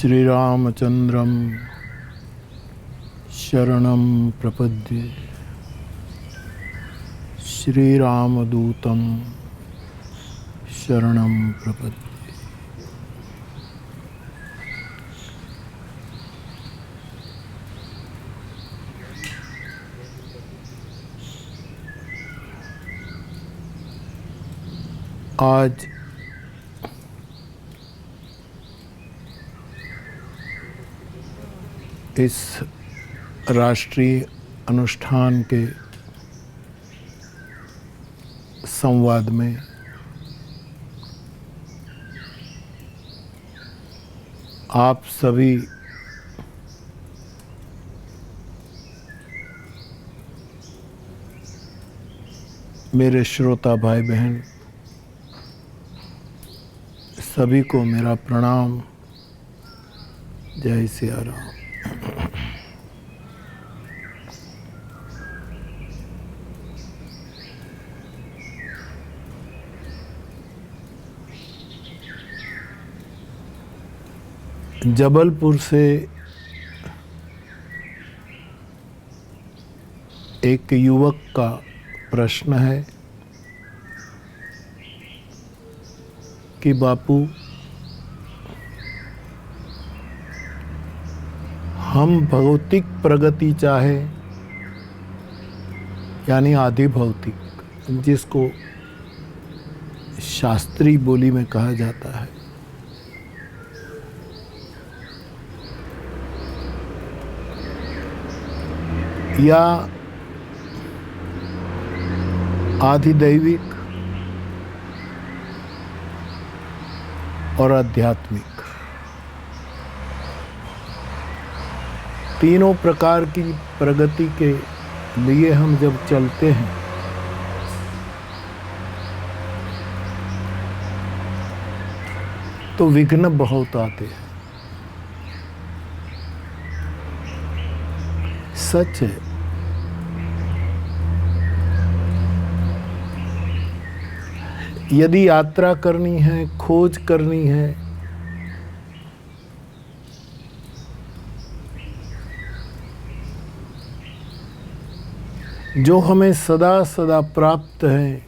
श्रीरामचन्द्रं शरणं प्रपद्ये श्रीरामदूतं शरणं प्रपद्ये। आज इस राष्ट्रीय अनुष्ठान के संवाद में आप सभी मेरे श्रोता भाई बहन सभी को मेरा प्रणाम। जय सिया राम। जबलपुर से एक युवक का प्रश्न है कि बापू, हम भौतिक प्रगति चाहे यानी आदि भौतिक, जिसको शास्त्रीय बोली में कहा जाता है, या आधिदैविक और आध्यात्मिक, तीनों प्रकार की प्रगति के लिए हम जब चलते हैं तो विघ्न बहुत आते हैं। सच है। यदि यात्रा करनी है, खोज करनी है, जो हमें सदा सदा प्राप्त है,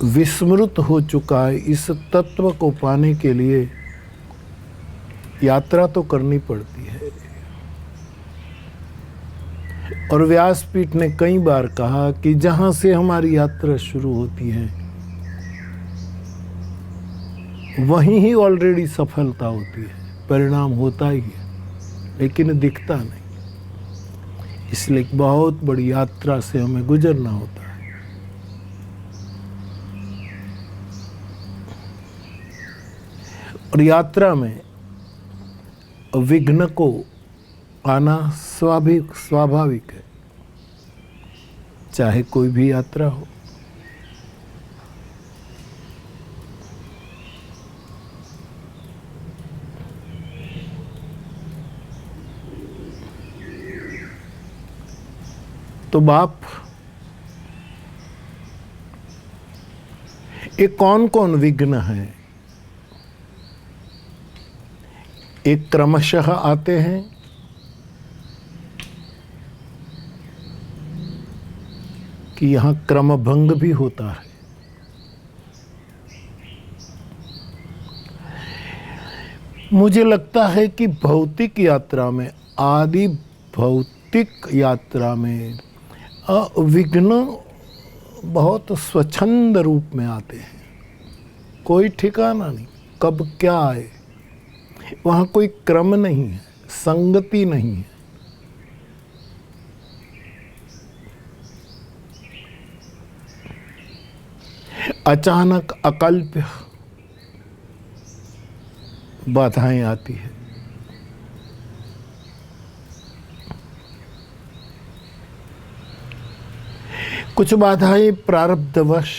विस्मृत हो चुका है, इस तत्व को पाने के लिए यात्रा तो करनी पड़ती है। और व्यासपीठ ने कई बार कहा कि जहां से हमारी यात्रा शुरू होती है वहीं ही ऑलरेडी सफलता होती है, परिणाम होता ही है, लेकिन दिखता नहीं। इसलिए एक बहुत बड़ी यात्रा से हमें गुजरना होता है। और यात्रा में विघ्न को आना स्वाभाविक है, चाहे कोई भी यात्रा हो। तो बाप, ये कौन कौन विघ्न है? एक क्रमशः आते हैं, कि यहाँ क्रमभंग भी होता है। मुझे लगता है कि भौतिक यात्रा में, आदि भौतिक यात्रा में विघ्न बहुत स्वच्छंद रूप में आते हैं। कोई ठिकाना नहीं कब क्या आए, वहाँ कोई क्रम नहीं है, संगति नहीं है। अचानक अकल्प्य बाधाएं आती है। कुछ बाधाएं प्रारब्धवश,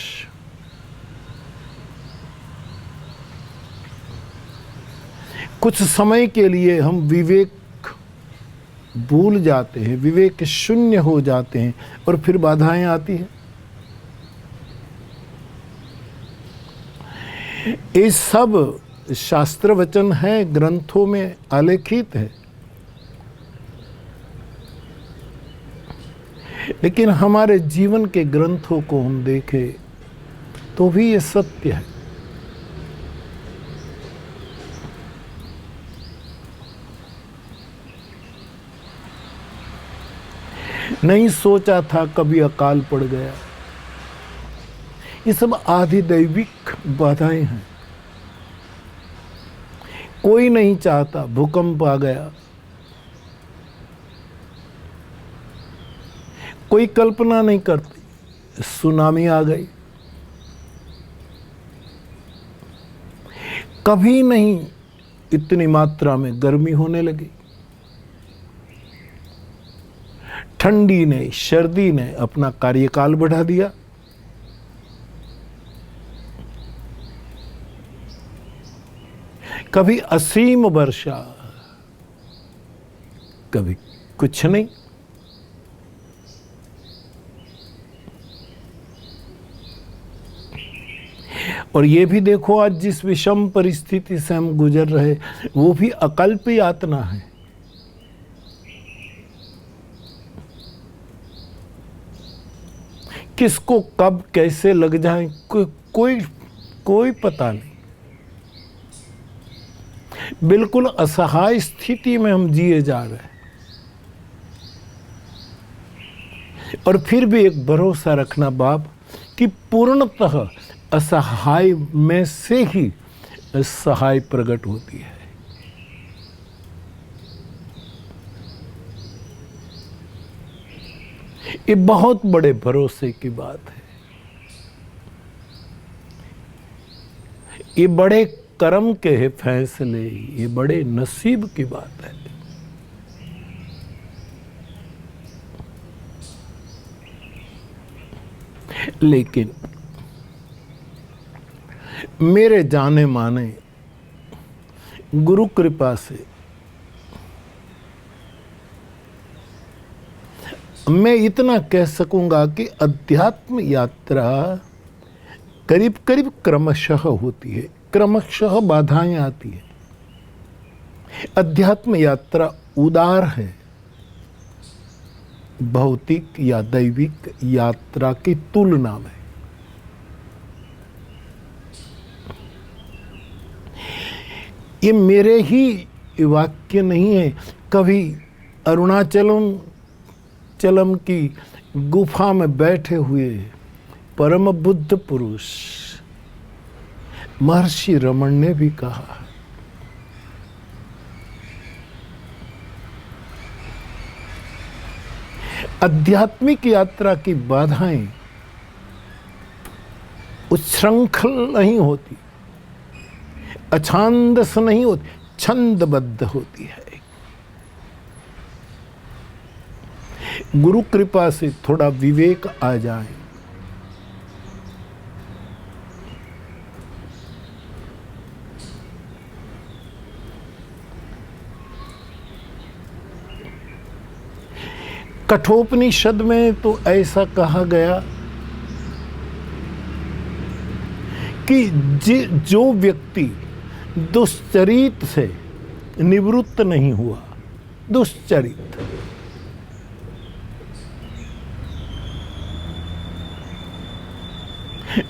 कुछ समय के लिए हम विवेक भूल जाते हैं, विवेक शून्य हो जाते हैं और फिर बाधाएं आती हैं। ये सब शास्त्र वचन है, ग्रंथों में आलेखित है। लेकिन हमारे जीवन के ग्रंथों को हम देखें तो भी ये सत्य है। नहीं सोचा था कभी अकाल पड़ गया। ये सब आधिदैविक बाधाएं हैं। कोई नहीं चाहता भूकंप आ गया, कोई कल्पना नहीं करती सुनामी आ गई। कभी नहीं इतनी मात्रा में गर्मी होने लगी। ठंडी ने, सर्दी ने अपना कार्यकाल बढ़ा दिया। कभी असीम वर्षा, कभी कुछ नहीं। और ये भी देखो आज जिस विषम परिस्थिति से हम गुजर रहे, वो भी अकल्प यातना है। किसको कब कैसे लग जाए कोई पता नहीं। बिल्कुल असहाय स्थिति में हम जिए जा रहे हैं। और फिर भी एक भरोसा रखना बाप कि पूर्णतः असहाय में से ही सहाय प्रकट होती है। ये बहुत बड़े भरोसे की बात है। ये बड़े कर्म के है फैसले, ये बड़े नसीब की बात है। लेकिन मेरे जाने माने गुरु कृपा से मैं इतना कह सकूंगा कि अध्यात्म यात्रा करीब करीब क्रमशः होती है, क्रमशः बाधाएं आती है। अध्यात्म यात्रा उदार है भौतिक या दैविक यात्रा की तुलना में। ये मेरे ही वाक्य नहीं है। कभी अरुणाचलम की गुफा में बैठे हुए परम बुद्ध पुरुष महर्षि रमण ने भी कहा, आध्यात्मिक यात्रा की बाधाएं उच्छृंखल नहीं होती, अछांदस नहीं होती, छंदबद्ध होती है। गुरु कृपा से थोड़ा विवेक आ जाए, कठोपनिषद में तो ऐसा कहा गया कि जो व्यक्ति दुश्चरित से निवृत्त नहीं हुआ, दुश्चरित,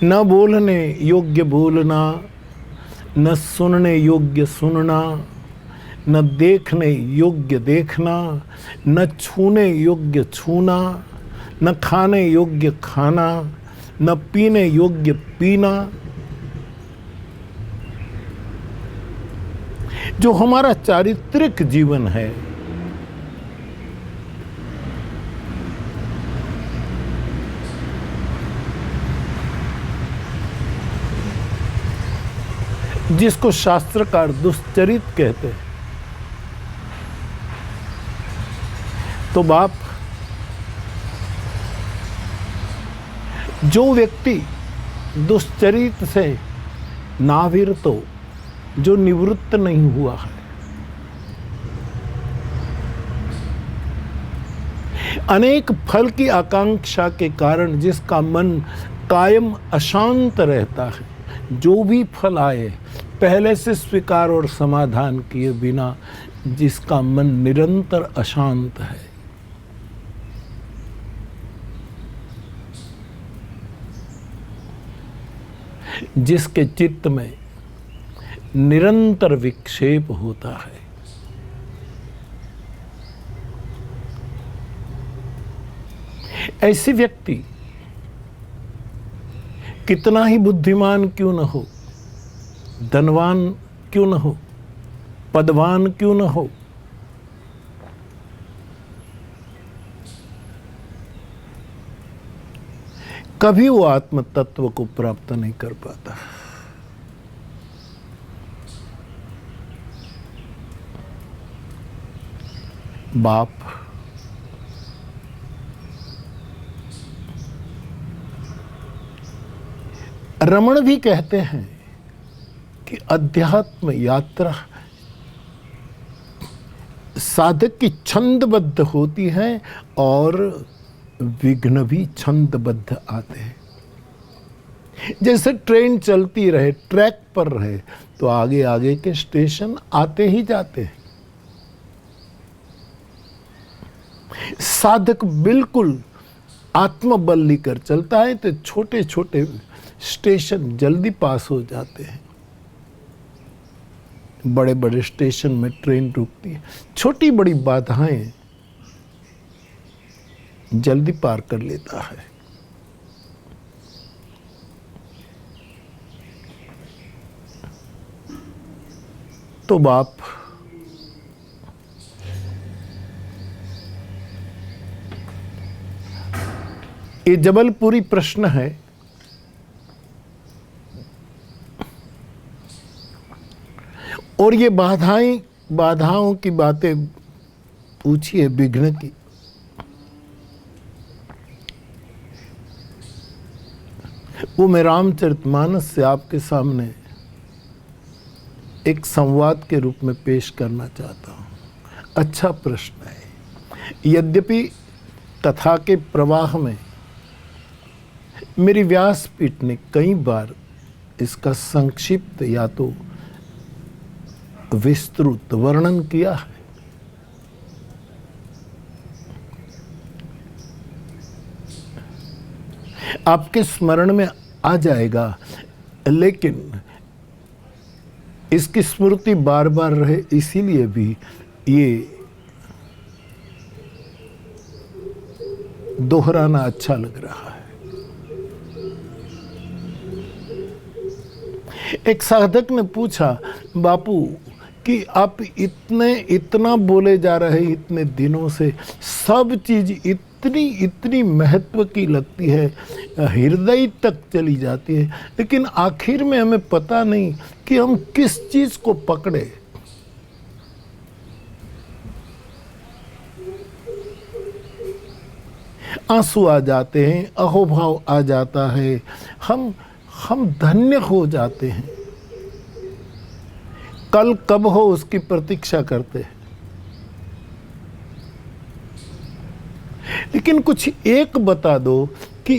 न बोलने योग्य बोलना, न सुनने योग्य सुनना, न देखने योग्य देखना, न छूने योग्य छूना, न खाने योग्य खाना, न पीने योग्य पीना। जो हमारा चारित्रिक जीवन है, जिसको शास्त्रकार दुश्चरित कहते हैं, तो बाप जो व्यक्ति दुश्चरित से नाविरतो, जो निवृत्त नहीं हुआ है, अनेक फल की आकांक्षा के कारण जिसका मन कायम अशांत रहता है, जो भी फल आए पहले से स्वीकार और समाधान किए बिना, जिसका मन निरंतर अशांत है, जिसके चित्त में निरंतर विक्षेप होता है, ऐसे व्यक्ति कितना ही बुद्धिमान क्यों न हो, धनवान क्यों न हो, पदवान क्यों न हो, कभी वो आत्म तत्व को प्राप्त नहीं कर पाता। बाप रमण भी कहते हैं कि अध्यात्म यात्रा साधक की छंदबद्ध होती है और विघ्न भी छंदबद्ध आते हैं। जैसे ट्रेन चलती रहे, ट्रैक पर रहे, तो आगे आगे के स्टेशन आते ही जाते हैं। साधक बिल्कुल आत्मबल लेकर चलता है तो छोटे छोटे स्टेशन जल्दी पास हो जाते हैं। बड़े बड़े स्टेशन में ट्रेन रुकती है, छोटी बड़ी बाधाएं जल्दी पार कर लेता है। तो बाप ये जबलपुरी प्रश्न है, और ये बाधाओं की बातें पूछी है, विघ्न की। वो मैं रामचरितमानस से आपके सामने एक संवाद के रूप में पेश करना चाहता हूँ। अच्छा प्रश्न है। यद्यपि कथा के प्रवाह में मेरी व्यासपीठ ने कई बार इसका संक्षिप्त या तो विस्तृत वर्णन किया है, आपके स्मरण में आ जाएगा, लेकिन इसकी स्मृति बार बार रहे इसीलिए भी ये दोहराना अच्छा लग रहा है। एक साधक ने पूछा, बापू कि आप इतना बोले जा रहे इतने दिनों से, सब चीज इतनी महत्व की लगती है, हृदय तक चली जाती है, लेकिन आखिर में हमें पता नहीं कि हम किस चीज को पकड़े। आंसू आ जाते हैं, अहोभाव आ जाता है, हम धन्य हो जाते हैं, कल कब हो उसकी प्रतीक्षा करते हैं। लेकिन कुछ एक बता दो कि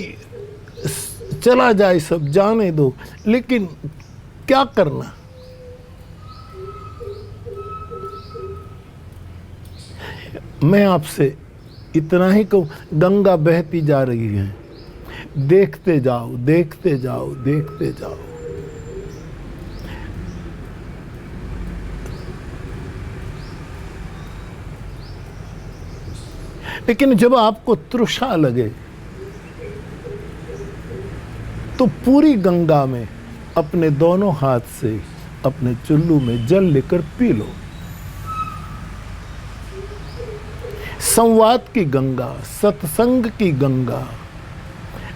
चला जाए, सब जाने दो, लेकिन क्या करना। मैं आपसे इतना ही कहूं, गंगा बहती जा रही है, देखते जाओ, देखते जाओ, देखते जाओ। लेकिन जब आपको तृषा लगे तो पूरी गंगा में अपने दोनों हाथ से अपने चुल्लू में जल लेकर पी लो। संवाद की गंगा, सत्संग की गंगा,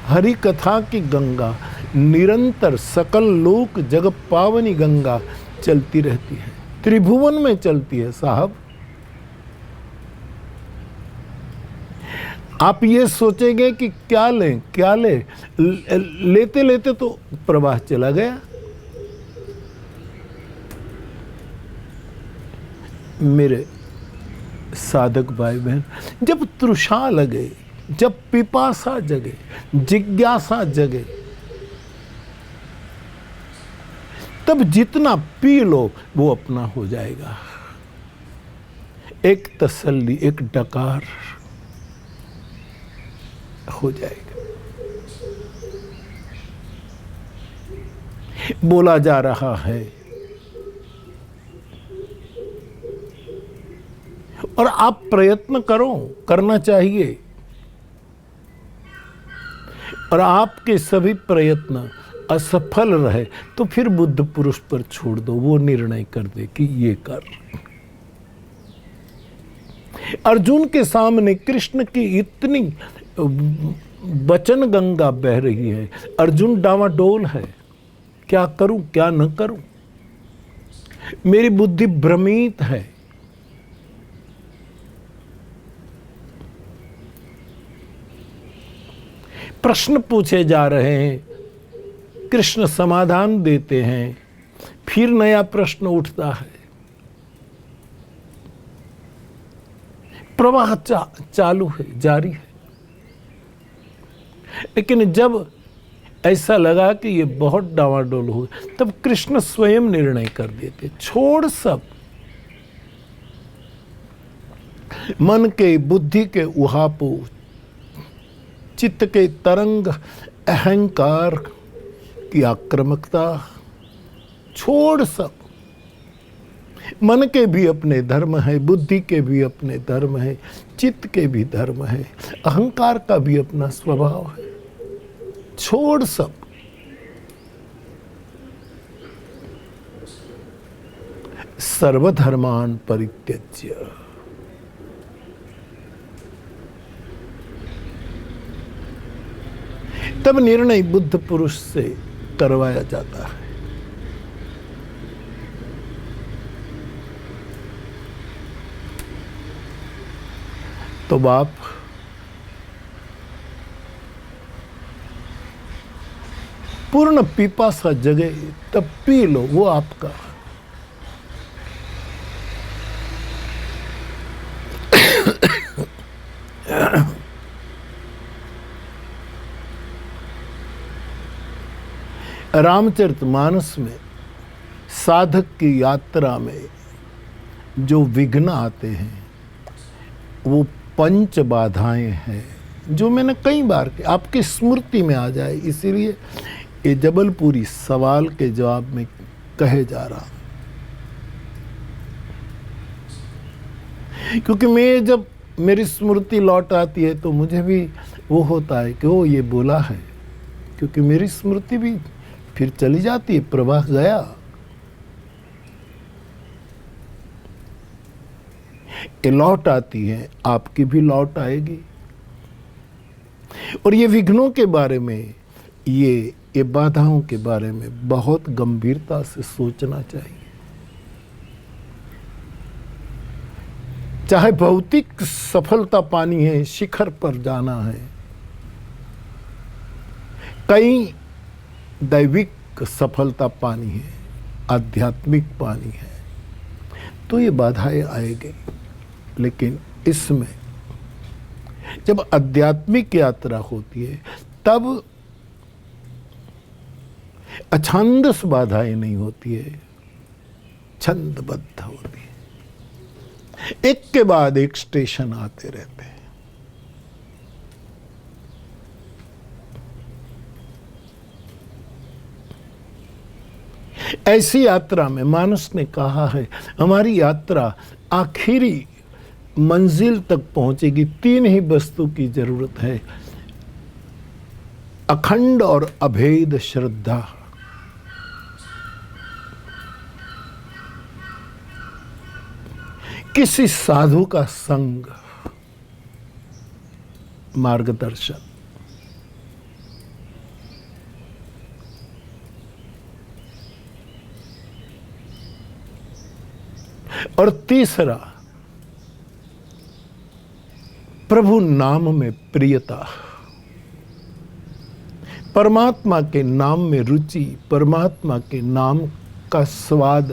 हरि कथा की गंगा, निरंतर सकल लोक जग पावनी गंगा चलती रहती है, त्रिभुवन में चलती है साहब। आप ये सोचेंगे कि क्या लें, क्या लेते लेते तो प्रवाह चला गया। मेरे साधक भाई बहन, जब तृषा लगे, जब पिपासा जगे, जिज्ञासा जगे, तब जितना पी लो वो अपना हो जाएगा। एक तसल्ली, एक डकार हो जाएगा। बोला जा रहा है और आप प्रयत्न करो, करना चाहिए, और आपके सभी प्रयत्न असफल रहे तो फिर बुद्ध पुरुष पर छोड़ दो, वो निर्णय कर दे कि ये कर। अर्जुन के सामने कृष्ण की इतनी वचन गंगा बह रही है, अर्जुन डावाडोल है, क्या करूं क्या न करूं, मेरी बुद्धि भ्रमित है। प्रश्न पूछे जा रहे हैं, कृष्ण समाधान देते हैं, फिर नया प्रश्न उठता है। प्रवाह चालू है, जारी है। लेकिन जब ऐसा लगा कि ये बहुत डावाडोल हो, तब कृष्ण स्वयं निर्णय कर देते, छोड़ सब, मन के, बुद्धि के उहापो, चित्त के तरंग, अहंकार की आक्रामकता, छोड़ सब। मन के भी अपने धर्म है, बुद्धि के भी अपने धर्म है, चित्त के भी धर्म है, अहंकार का भी अपना स्वभाव है, छोड़ सब। सर्वधर्मान परित्यज्य, तब निर्णय बुद्ध पुरुष से करवाया जाता है। तो बाप पूर्ण पिपासा जगे तब पी लो, वो आपका। रामचरितमानस में साधक की यात्रा में जो विघ्न आते हैं वो 5 बाधाएं हैं, जो मैंने कई बार आपकी स्मृति में आ जाए, इसीलिए ये जबलपुरी सवाल के जवाब में कहे जा रहा। क्योंकि मैं जब मेरी स्मृति लौट आती है तो मुझे भी वो होता है कि वो ये बोला है, क्योंकि मेरी स्मृति भी फिर चली जाती है, प्रवाह गया। ये लौट आती है, आपकी भी लौट आएगी। और ये विघ्नों के बारे में, ये बाधाओं के बारे में बहुत गंभीरता से सोचना चाहिए। चाहे भौतिक सफलता पानी है, शिखर पर जाना है, कई दैविक सफलता पानी है, आध्यात्मिक पानी है, तो ये बाधाएं आएगी। लेकिन इसमें जब आध्यात्मिक यात्रा होती है तब अछंदस बाधाएं नहीं होती है, छंदबद्ध होती है। एक के बाद एक स्टेशन आते रहते हैं। ऐसी यात्रा में मानस ने कहा है, हमारी यात्रा आखिरी मंजिल तक पहुंचेगी। 3 ही वस्तु की जरूरत है, अखंड और अभेद श्रद्धा, किसी साधु का संग, मार्गदर्शन, और तीसरा प्रभु नाम में प्रियता, परमात्मा के नाम में रुचि, परमात्मा के नाम का स्वाद।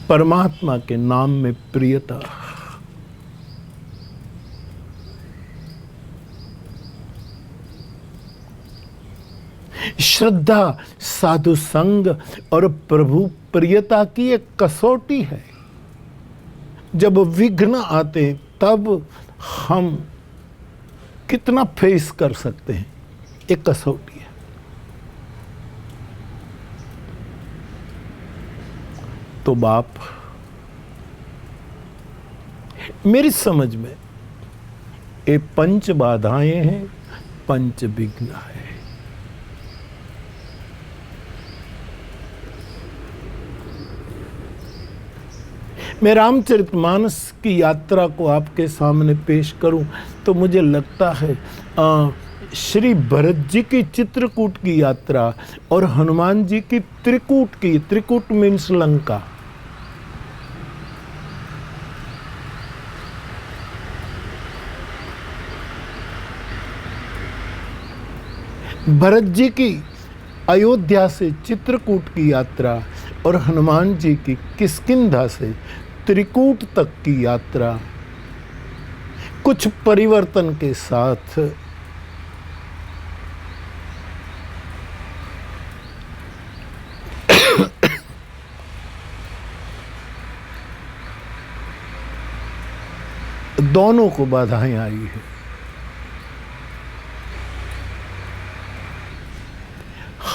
परमात्मा के नाम में प्रियता। श्रद्धा, साधु संग और प्रभु प्रियता की एक कसौटी है। जब विघ्न आते हैं तब हम कितना फेस कर सकते हैं, एक कसौटी है। तो बाप, मेरी समझ में ये पंच बाधाएं हैं, पंच विघ्न है। मैं रामचरितमानस की यात्रा को आपके सामने पेश करूं तो मुझे लगता है श्री भरत जी की चित्रकूट की यात्रा और हनुमान जी की त्रिकूट मीन्स लंका, भरत जी की अयोध्या से चित्रकूट की यात्रा और हनुमान जी की किष्किंधा से त्रिकूट तक की यात्रा कुछ परिवर्तन के साथ दोनों को बाधाएं आई है।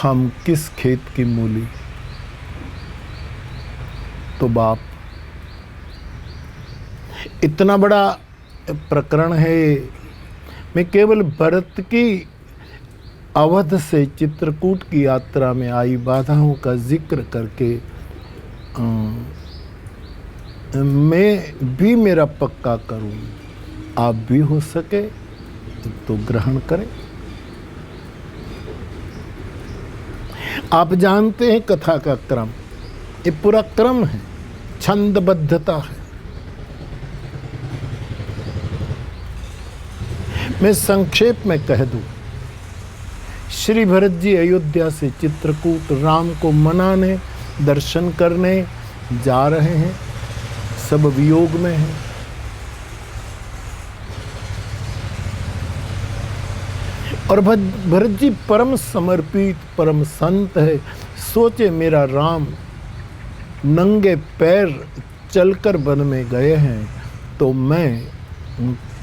हम किस खेत की मूली? तो बाप, इतना बड़ा प्रकरण है। मैं केवल भरत की अवध से चित्रकूट की यात्रा में आई बाधाओं का जिक्र करके मैं भी मेरा पक्का करूं, आप भी हो सके तो ग्रहण करें। आप जानते हैं कथा का क्रम, ये पूरा क्रम है, छंदबद्धता है। मैं संक्षेप में कह दूं, श्री भरत जी अयोध्या से चित्रकूट राम को मनाने, दर्शन करने जा रहे हैं, सब वियोग में हैं। और भरत जी परम समर्पित, परम संत है। सोचे मेरा राम नंगे पैर चलकर वन में गए हैं तो मैं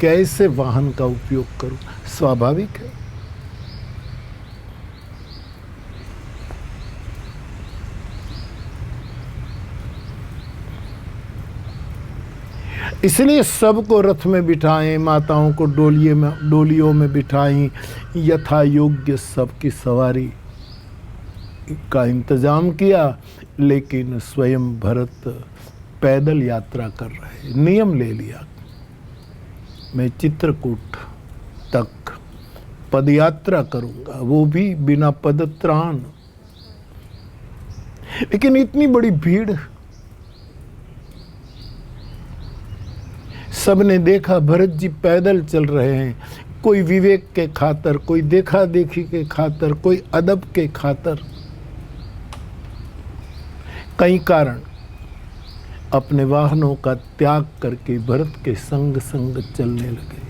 कैसे वाहन का उपयोग करूं? स्वाभाविक है। इसलिए सबको रथ में बिठाएं, माताओं को डोलियों में बिठाएं, यथा योग्य सबकी सवारी का इंतजाम किया। लेकिन स्वयं भरत पैदल यात्रा कर रहे, नियम ले लिया, मैं चित्रकूट तक पदयात्रा करूंगा, वो भी बिना पदत्राण। लेकिन इतनी बड़ी भीड़, सबने देखा भरत जी पैदल चल रहे हैं, कोई विवेक के खातर, कोई देखा देखी के खातर, कोई अदब के खातर, कई कारण अपने वाहनों का त्याग करके भरत के संग संग चलने लगे।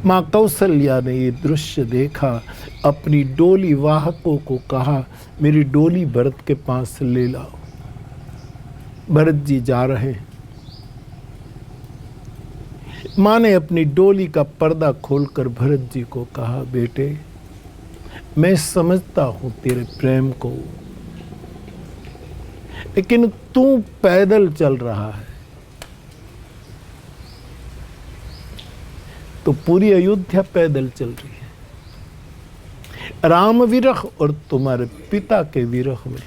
माँ कौशल्या ने ये दृश्य देखा, अपनी डोली वाहकों को कहा, मेरी डोली भरत के पास ले लाओ। भरत जी जा रहे हैं। माँ ने अपनी डोली का पर्दा खोलकर भरत जी को कहा, बेटे मैं समझता हूं तेरे प्रेम को, लेकिन तू पैदल चल रहा है तो पूरी अयोध्या पैदल चल रही है। राम विरह और तुम्हारे पिता के विरह में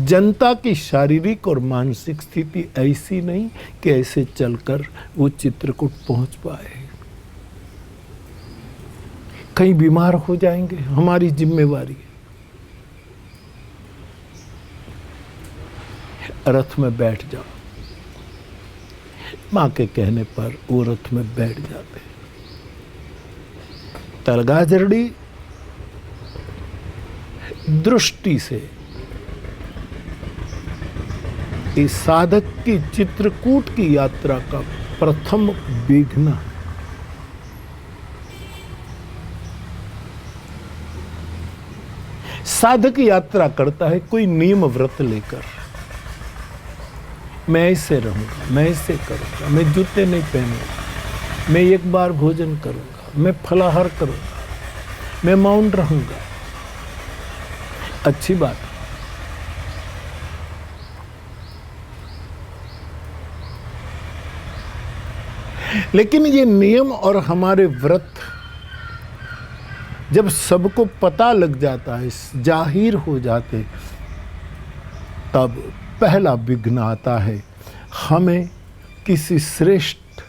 जनता की शारीरिक और मानसिक स्थिति ऐसी नहीं कि ऐसे चलकर वो चित्रकूट पहुंच पाए। कहीं बीमार हो जाएंगे, हमारी जिम्मेवारी है। रथ में बैठ जाओ। मां के कहने पर वो रथ में बैठ जाते। तलगाजरड़ी दृष्टि से इस साधक की चित्रकूट की यात्रा का प्रथम विघ्न। साधक यात्रा करता है कोई नियम व्रत लेकर, मैं ऐसे रहूंगा, मैं ऐसे करूंगा, मैं जूते नहीं पहनूंगा, मैं एक बार भोजन करूंगा, मैं फलाहार करूंगा, मैं मौन रहूंगा। अच्छी बात, लेकिन ये नियम और हमारे व्रत जब सबको पता लग जाता है, जाहिर हो जाते, तब पहला विघ्न आता है। हमें किसी श्रेष्ठ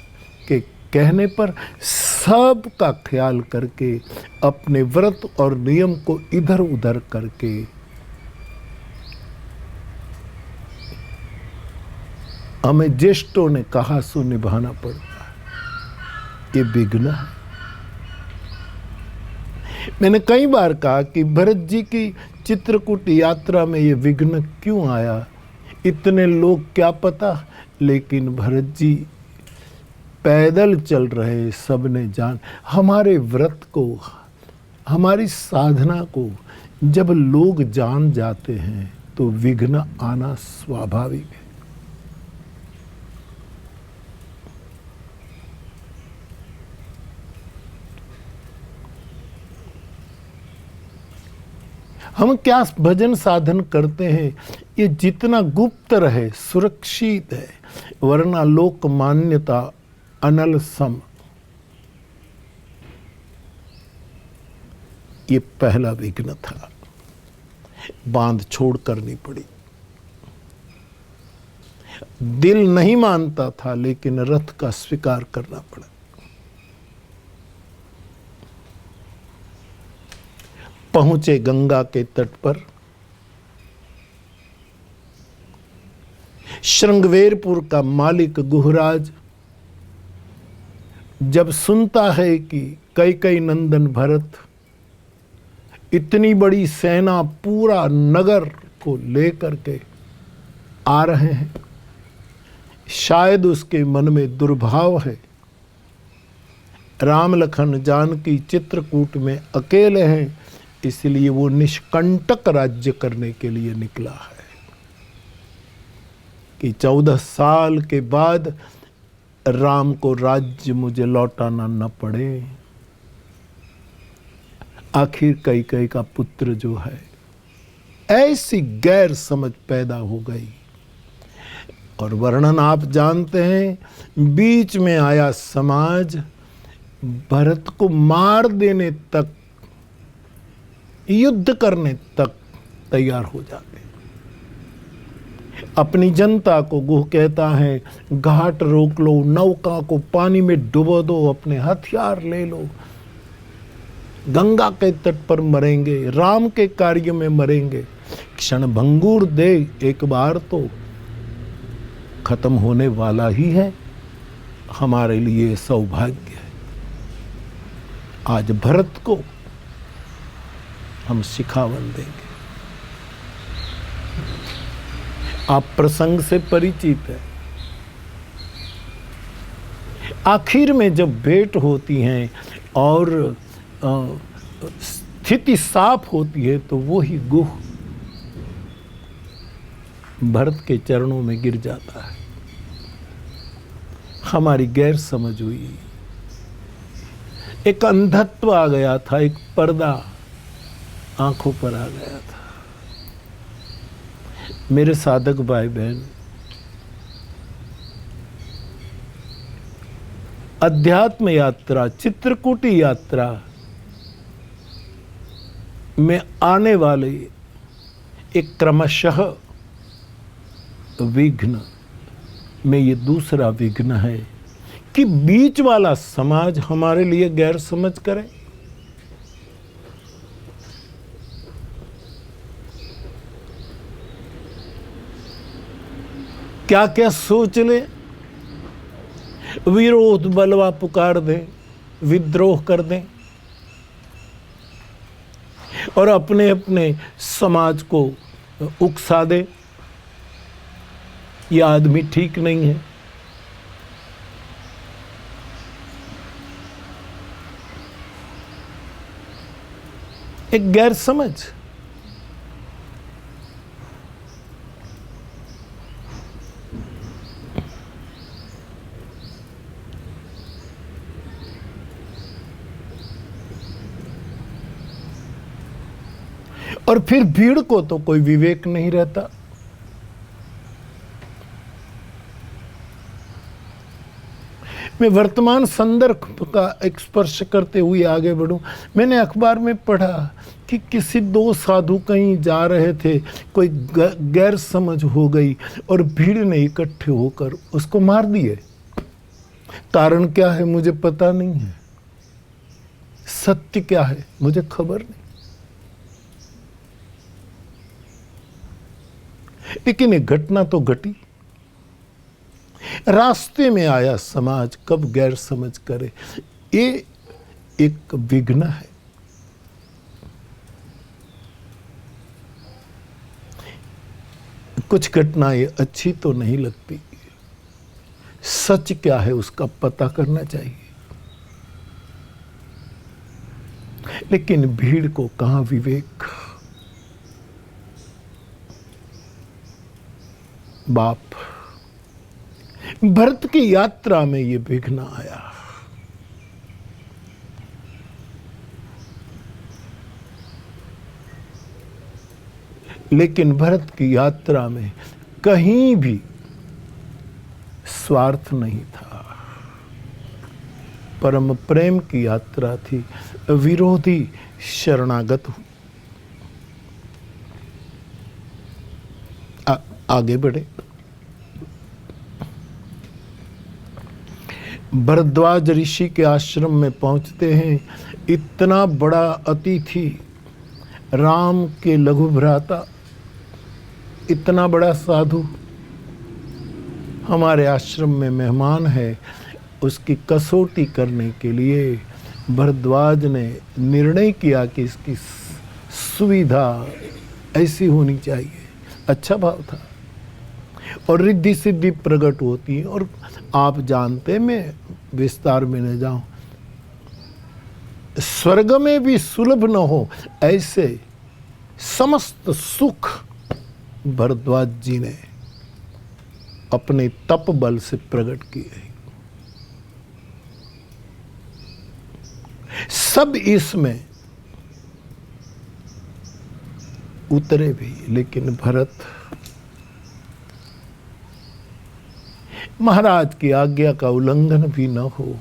के कहने पर सबका ख्याल करके अपने व्रत और नियम को इधर उधर करके हमें ज्येष्ठों ने कहा सो निभाना पड़ता है। ये विघ्न है। मैंने कई बार कहा कि भरत जी की चित्रकूट यात्रा में ये विघ्न क्यों आया, इतने लोग क्या पता, लेकिन भरत जी पैदल चल रहे, सबने जान। हमारे व्रत को, हमारी साधना को जब लोग जान जाते हैं तो विघ्न आना स्वाभाविक है। हम क्या भजन साधन करते हैं, ये जितना गुप्त रहे सुरक्षित है, वरना लोक मान्यता अनल सम। ये पहला विघ्न था, बांध छोड़ करनी पड़ी। दिल नहीं मानता था, लेकिन रथ का स्वीकार करना पड़ा। पहुंचे गंगा के तट पर, श्रृंगवेरपुर का मालिक गुहराज जब सुनता है कि कैकेयी नंदन भरत इतनी बड़ी सेना पूरा नगर को लेकर के आ रहे हैं, शायद उसके मन में दुर्भाव है। राम लखन जानकी चित्रकूट में अकेले हैं, इसलिए वो निष्कंटक राज्य करने के लिए निकला है कि 14 साल के बाद राम को राज्य मुझे लौटाना न पड़े। आखिर कैकेयी का पुत्र जो है, ऐसी गैर समझ पैदा हो गई। और वर्णन आप जानते हैं, बीच में आया समाज भरत को मार देने तक, युद्ध करने तक तैयार हो जाते। अपनी जनता को गुह कहता है, घाट रोक लो, नौका को पानी में डुबो दो, अपने हथियार ले लो, गंगा के तट पर मरेंगे, राम के कार्य में मरेंगे। क्षण भंगुर दे एक बार तो खत्म होने वाला ही है। हमारे लिए सौभाग्य है, आज भरत को हम शिखावन देंगे। आप प्रसंग से परिचित है। आखिर में जब भेंट होती हैं और स्थिति साफ होती है, तो वो ही गुह भरत के चरणों में गिर जाता है। हमारी गैर समझ हुई, एक अंधत्व आ गया था, एक पर्दा आंखों पर आ गया था। मेरे साधक भाई बहन, अध्यात्म यात्रा, चित्रकूटी यात्रा में आने वाले एक क्रमशः विघ्न में ये दूसरा विघ्न है कि बीच वाला समाज हमारे लिए गैर समझ करे। क्या क्या सोच ले, विरोध बलवा पुकार दे, विद्रोह कर दें और अपने अपने समाज को उकसा दे। यह आदमी ठीक नहीं है। एक गैर समझ। और फिर भीड़ को तो कोई विवेक नहीं रहता। मैं वर्तमान संदर्भ का एक स्पर्श करते हुए आगे बढ़ूं। मैंने अखबार में पढ़ा कि किसी दो साधु कहीं जा रहे थे, कोई गैर समझ हो गई और भीड़ ने इकट्ठे होकर उसको मार दिए। कारण क्या है मुझे पता नहीं है, सत्य क्या है मुझे खबर नहीं, लेकिन एक घटना तो घटी। रास्ते में आया समाज कब गैर समझ करे, ये एक विघ्न है। कुछ घटनाएं अच्छी तो नहीं लगती, सच क्या है उसका पता करना चाहिए, लेकिन भीड़ को कहां विवेक। बाप, भरत की यात्रा में ये विघ्न आया। लेकिन भरत की यात्रा में कहीं भी स्वार्थ नहीं था, परम प्रेम की यात्रा थी। विरोधी शरणागत आगे बढ़े। भरद्वाज ऋषि के आश्रम में पहुंचते हैं। इतना बड़ा अतिथि, राम के लघु भ्राता, इतना बड़ा साधु हमारे आश्रम में मेहमान है। उसकी कसौटी करने के लिए भरद्वाज ने निर्णय किया कि इसकी सुविधा ऐसी होनी चाहिए। अच्छा भाव था और रिद्धि सिद्धि प्रकट होती है। और आप जानते, मैं विस्तार में न जाऊं, स्वर्ग में भी सुलभ न हो ऐसे समस्त सुख भरद्वाज जी ने अपने तप बल से प्रकट किए। सब इसमें उतरे भी, लेकिन भरत महाराज की आज्ञा का उल्लंघन भी न हो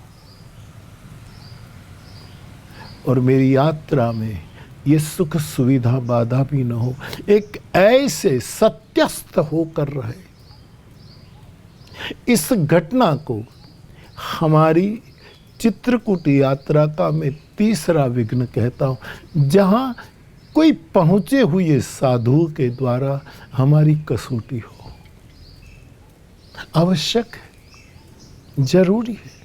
और मेरी यात्रा में ये सुख सुविधा बाधा भी न हो, एक ऐसे सत्यस्थ होकर रहे। इस घटना को हमारी चित्रकूट यात्रा का मैं तीसरा विघ्न कहता हूं, जहां कोई पहुंचे हुए साधु के द्वारा हमारी कसौटी हो। आवश्यक है, जरूरी है।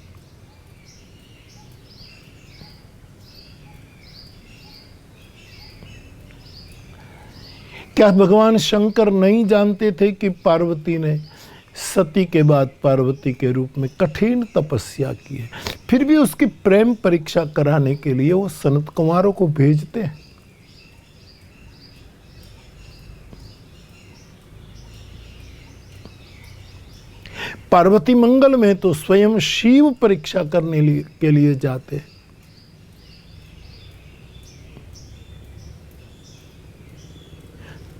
क्या भगवान शंकर नहीं जानते थे कि पार्वती ने सती के बाद पार्वती के रूप में कठिन तपस्या की है? फिर भी उसकी प्रेम परीक्षा कराने के लिए वो सनत कुमारों को भेजते हैं। पार्वती मंगल में तो स्वयं शिव परीक्षा करने के लिए जाते हैं।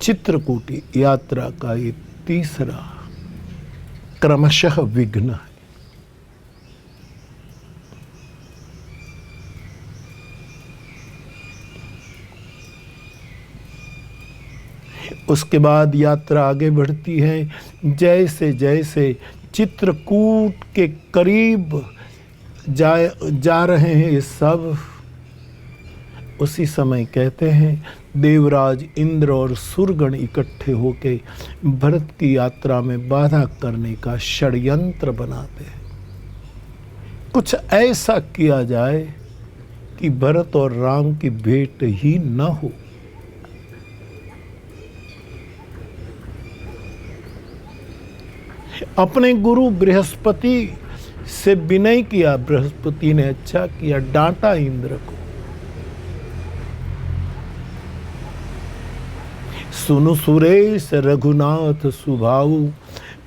चित्रकूट यात्रा का ये तीसरा क्रमशः विघ्न है। उसके बाद यात्रा आगे बढ़ती है। जैसे जैसे चित्रकूट के करीब जा रहे हैं ये सब, उसी समय कहते हैं देवराज इंद्र और सुरगण इकट्ठे होकर भरत की यात्रा में बाधा करने का षड्यंत्र बनाते हैं। कुछ ऐसा किया जाए कि भरत और राम की भेंट ही न हो। अपने गुरु बृहस्पति से विनय किया, बृहस्पति ने अच्छा किया, डांटा इंद्र को। सुनु सुरेश रघुनाथ सुभाऊ,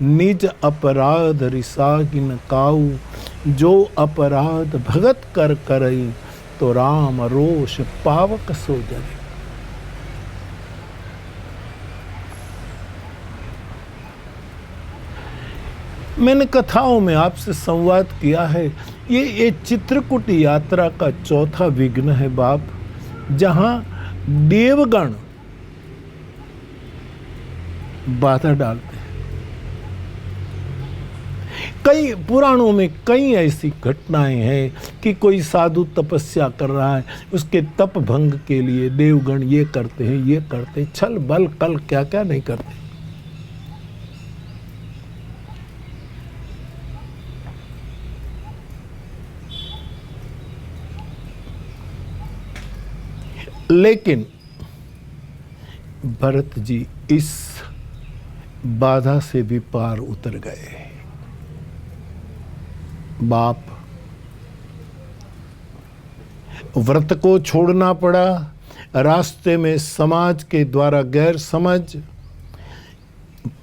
निज अपराध रिसागिन काऊ, जो अपराध भगत कर करई, तो राम रोष पावक सो जरे। मैंने कथाओं में आपसे संवाद किया है, ये चित्रकूट यात्रा का चौथा विघ्न है बाप, जहां देवगण बाधा डालते हैं। कई पुराणों में कई ऐसी घटनाएं हैं कि कोई साधु तपस्या कर रहा है, उसके तप भंग के लिए देवगण ये करते हैं, ये करते हैं, छल बल कल क्या क्या नहीं करते। लेकिन भरत जी इस बाधा से भी पार उतर गए। बाप, व्रत को छोड़ना पड़ा, रास्ते में समाज के द्वारा गैर समझ,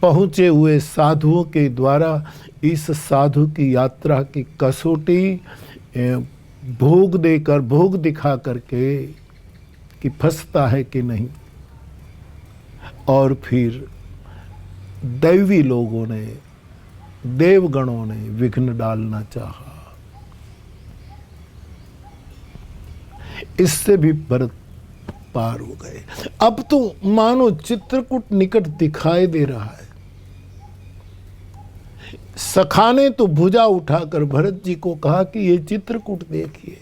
पहुंचे हुए साधुओं के द्वारा इस साधु की यात्रा की कसौटी भोग देकर, भोग दिखा करके कि फंसता है कि नहीं, और फिर दैवी लोगों ने, देवगणों ने विघ्न डालना चाहा। इससे भी भरत पार हो गए। अब तो मानो चित्रकूट निकट दिखाई दे रहा है। सखा ने तो भुजा उठाकर भरत जी को कहा कि ये चित्रकूट देखिए,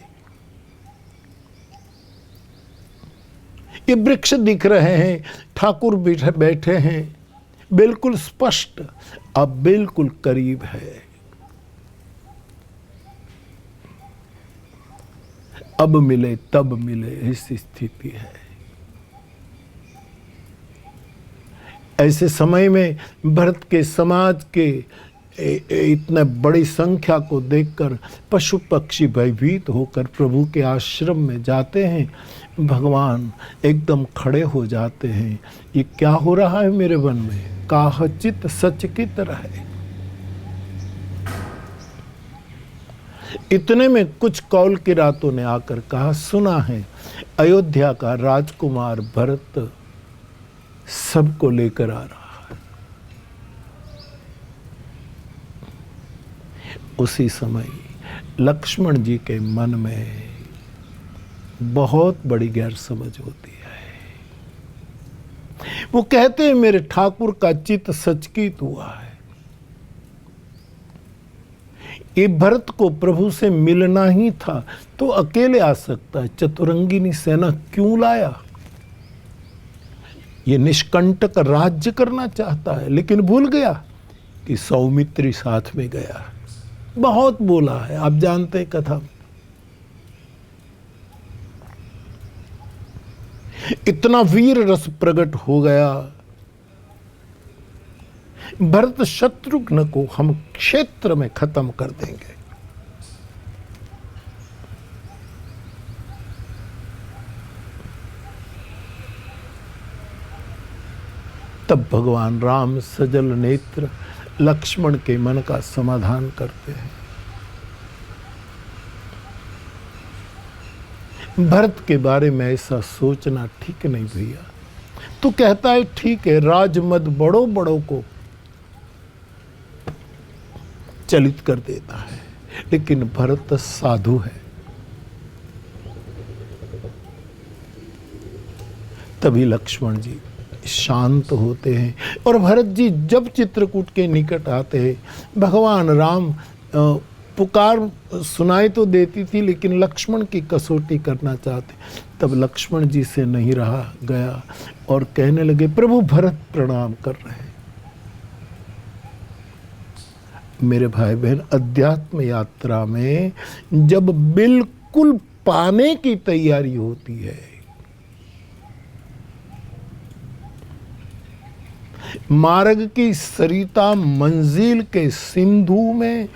ये वृक्ष दिख रहे हैं, ठाकुर बैठे हैं, बिल्कुल स्पष्ट, अब बिल्कुल करीब है। अब मिले तब मिले, ऐसी स्थिति है। ऐसे समय में भरत के समाज के इतने बड़ी संख्या को देखकर पशु पक्षी भयभीत होकर प्रभु के आश्रम में जाते हैं। भगवान एकदम खड़े हो जाते हैं। ये क्या हो रहा है मेरे मन में? काहचित सचकित रहे। इतने में कुछ कौल की रातों ने आकर कहा, सुना है अयोध्या का राजकुमार भरत सबको लेकर आ रहा है। उसी समय लक्ष्मण जी के मन में बहुत बड़ी गैरसमझ होती है। वो कहते हैं मेरे ठाकुर का चित्त सचकित हुआ है। ये भरत को प्रभु से मिलना ही था तो अकेले आ सकता है, चतुरंगिनी सेना क्यों लाया? ये निष्कंटक राज्य करना चाहता है, लेकिन भूल गया कि सौमित्री साथ में गया। बहुत बोला है, आप जानते हैं कथा। इतना वीर रस प्रकट हो गया, भरत शत्रुघ्न को हम क्षेत्र में खत्म कर देंगे। तब भगवान राम सजल नेत्र लक्ष्मण के मन का समाधान करते हैं। भरत के बारे में ऐसा सोचना ठीक नहीं भैया। तू कहता है ठीक है, राजमद बड़ों बड़ों को चलित कर देता है, लेकिन भरत साधु है। तभी लक्ष्मण जी शांत होते हैं और भरत जी जब चित्रकूट के निकट आते हैं, भगवान राम पुकार सुनाई तो देती थी, लेकिन लक्ष्मण की कसौटी करना चाहते। तब लक्ष्मण जी से नहीं रहा गया और कहने लगे, प्रभु भरत प्रणाम कर रहे हैं। मेरे भाई बहन, अध्यात्म यात्रा में जब बिल्कुल पाने की तैयारी होती है, मार्ग की सरिता मंजिल के सिंधु में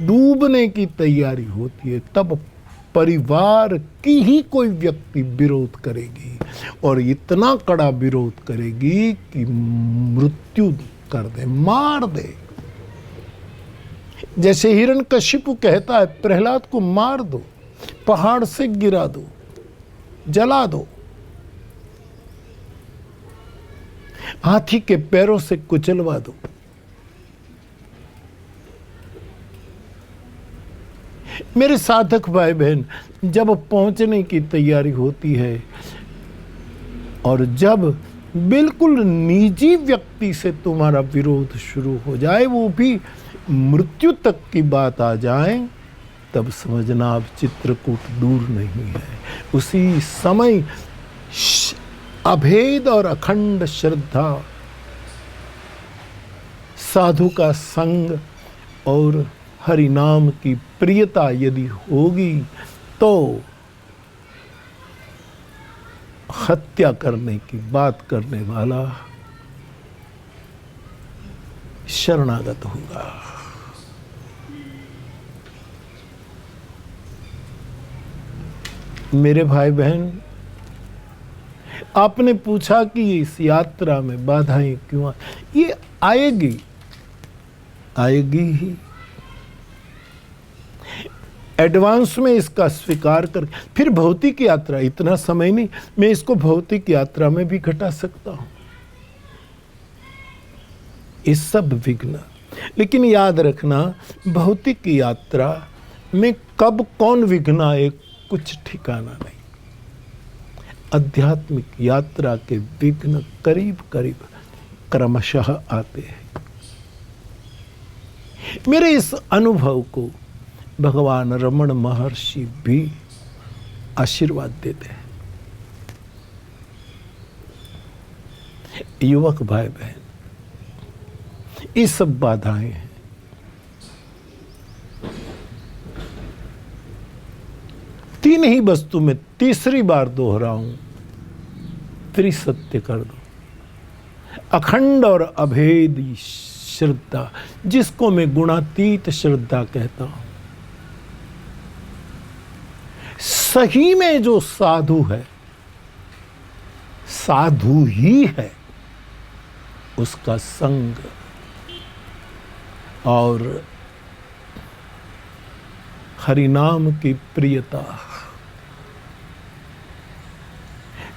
डूबने की तैयारी होती है, तब परिवार की ही कोई व्यक्ति विरोध करेगी और इतना कड़ा विरोध करेगी कि मृत्यु कर दे, मार दे। जैसे हिरण्यकशिपु कहता है, प्रहलाद को मार दो, पहाड़ से गिरा दो, जला दो, हाथी के पैरों से कुचलवा दो। मेरे साधक भाई बहन, जब पहुंचने की तैयारी होती है और जब बिल्कुल निजी व्यक्ति से तुम्हारा विरोध शुरू हो जाए, वो भी मृत्यु तक की बात आ जाए, तब समझना अब चित्रकूट दूर नहीं है। उसी समय अभेद और अखंड श्रद्धा, साधु का संग और हरि नाम की प्रियता यदि होगी तो हत्या करने की बात करने वाला शरणागत होगा। मेरे भाई बहन, आपने पूछा कि इस यात्रा में बाधाएं क्यों ये आएगी ही। एडवांस में इसका स्वीकार कर, फिर भौतिक यात्रा, इतना समय नहीं, मैं इसको भौतिक यात्रा में भी घटा सकता हूं, ये सब विघ्न। लेकिन याद रखना, भौतिक यात्रा में कब कौन विघ्न आए कुछ ठिकाना नहीं। आध्यात्मिक यात्रा के विघ्न करीब करीब क्रमशः आते हैं। मेरे इस अनुभव को भगवान रमण महर्षि भी आशीर्वाद देते हैं। युवक भाई बहन, ये सब बाधाएं हैं। तीन ही वस्तु में तीसरी बार दोहराऊं, त्रिसत्य कर दो। अखंड और अभेदी श्रद्धा, जिसको मैं गुणातीत श्रद्धा कहता हूं। सही में जो साधु है, साधु ही है, उसका संग और हरिनाम की प्रियता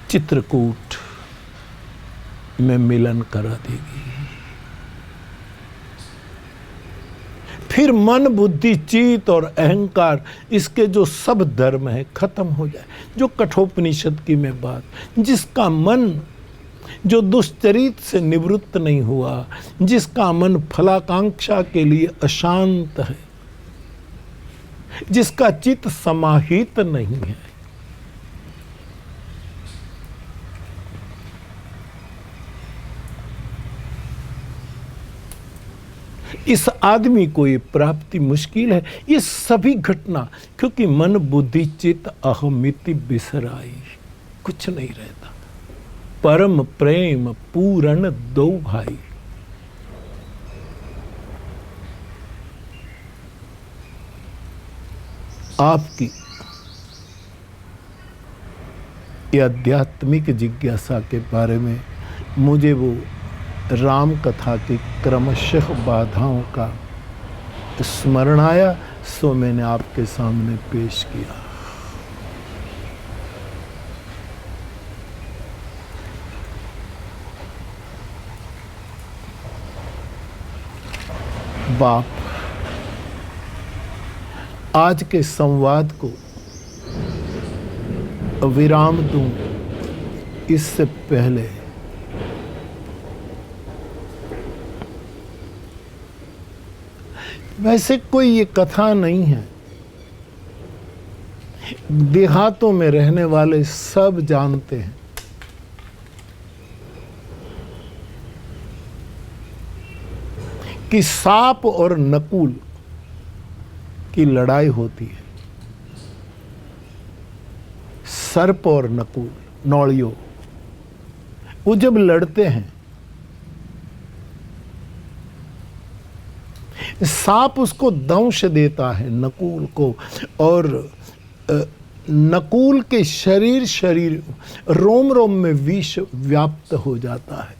चित्रकूट में मिलन करा देगी। फिर मन, बुद्धि, चित्त और अहंकार, इसके जो सब धर्म है खत्म हो जाए। जो कठोपनिषद की मैं बात, जिसका मन जो दुष्चरित से निवृत्त नहीं हुआ, जिसका मन फलाकांक्षा के लिए अशांत है, जिसका चित्त समाहित नहीं है, इस आदमी को ये प्राप्ति मुश्किल है। ये सभी घटना, क्योंकि मन, बुद्धि, चित्त, अहमिति बिसराई, कुछ नहीं रहता। परम प्रेम पूर्ण दो भाई। आपकी ये आध्यात्मिक जिज्ञासा के बारे में मुझे वो राम कथा की क्रमशः बाधाओं का स्मरण आया, सो मैंने आपके सामने पेश किया। बाप, आज के संवाद को विराम दूं इससे पहले वैसे कोई ये कथा नहीं है, देहातों में रहने वाले सब जानते हैं कि सांप और नकुल की लड़ाई होती है। सर्प और नकुल, नौड़ियों, वो जब लड़ते हैं, सांप उसको दंश देता है नकुल को, और नकुल के शरीर रोम रोम में विष व्याप्त हो जाता है।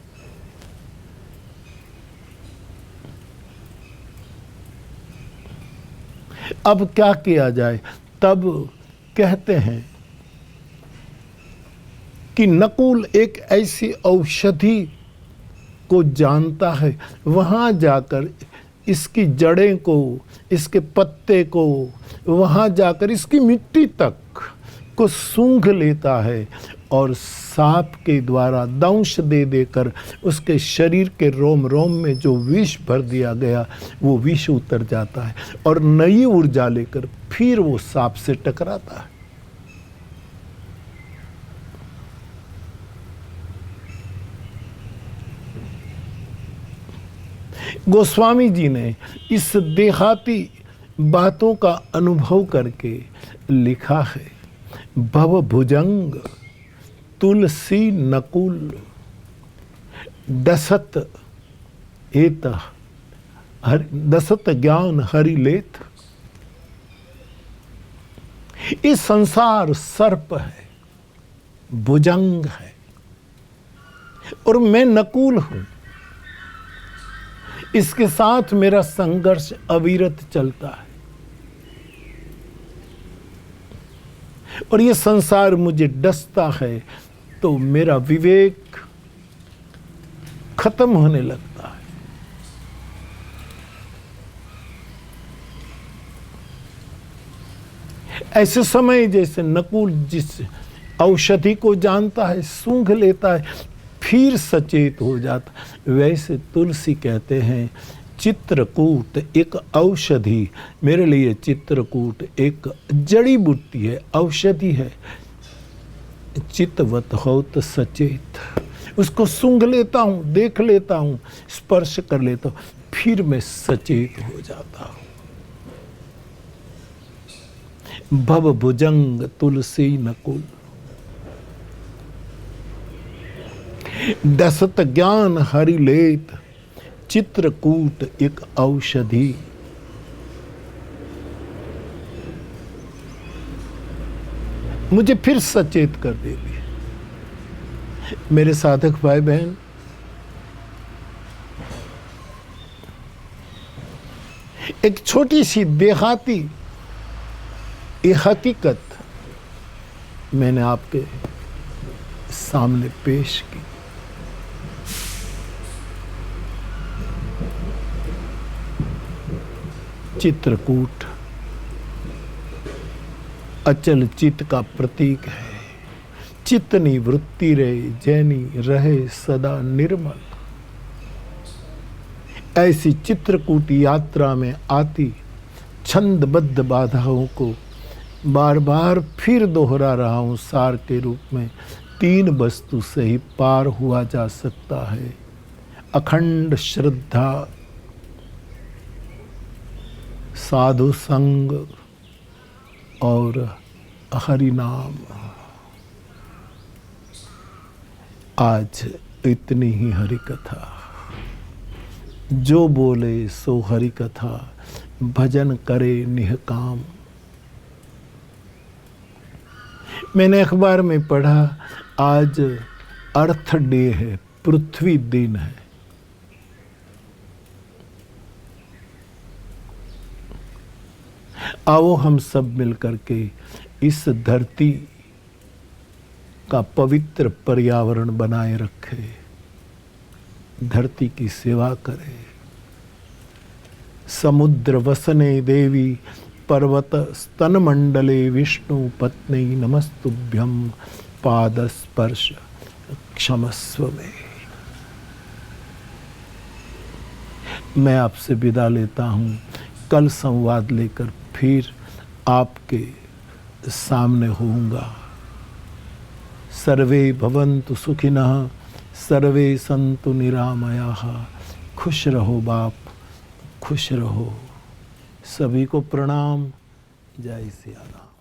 अब क्या किया जाए? तब कहते हैं कि नकुल एक ऐसी औषधि को जानता है, वहां जाकर इसकी जड़ें को, इसके पत्ते को, वहाँ जाकर इसकी मिट्टी तक को सूंघ लेता है और सांप के द्वारा दंश दे देकर उसके शरीर के रोम रोम में जो विष भर दिया गया वो विष उतर जाता है और नई ऊर्जा लेकर फिर वो सांप से टकराता है। गोस्वामी जी ने इस देहाती बातों का अनुभव करके लिखा है, भव भुजंग तुलसी नकुल दसत एत दसत ज्ञान हरि लेत। इस संसार सर्प है, भुजंग है और मैं नकुल हूं। इसके साथ मेरा संघर्ष अविरत चलता है और ये संसार मुझे डसता है तो मेरा विवेक खत्म होने लगता है। ऐसे समय जैसे नकुल जिस औषधि को जानता है, सूंघ लेता है, फिर सचेत हो जाता, वैसे तुलसी कहते हैं चित्रकूट एक औषधि, मेरे लिए चित्रकूट एक जड़ी बूटी है, औषधि है। चितवत होत सचेत, उसको सूंघ लेता हूँ, देख लेता हूँ, स्पर्श कर लेता हूँ, फिर मैं सचेत हो जाता हूँ। भव भुजंग तुलसी नकुल दसत ज्ञान हरि लेत, चित्रकूट एक औषधि। मुझे फिर सचेत कर देती। मेरे साधक भाई बहन, एक छोटी सी देहाती ये हकीकत मैंने आपके सामने पेश की। चित्रकूट अचल चित्त का प्रतीक है। चित्तनी वृत्ति रहे जैनी रहे सदा निर्मल। ऐसी चित्रकूट यात्रा में आती छंदबद्ध बाधाओं को बार बार फिर दोहरा रहा हूं सार के रूप में। 3 वस्तु से ही पार हुआ जा सकता है, अखंड श्रद्धा, साधु संग और हरि नाम। आज इतनी ही हरि कथा, जो बोले सो हरि कथा, भजन करे निहकाम। मैंने अखबार में पढ़ा आज अर्थ डे है, पृथ्वी दिन है। आओ हम सब मिलकर के इस धरती का पवित्र पर्यावरण बनाए रखें, धरती की सेवा करें। समुद्र वसने देवी पर्वत स्तन मंडले विष्णु पत्नी नमस्तुभ्यं पाद स्पर्श क्षमस्व में। मैं आपसे विदा लेता हूँ। कल संवाद लेकर फिर आपके सामने होऊंगा। सर्वे भवन्तु सुखिनः, सर्वे सन्तु निरामयाः। खुश रहो बाप, खुश रहो। सभी को प्रणाम। जय सिया राम।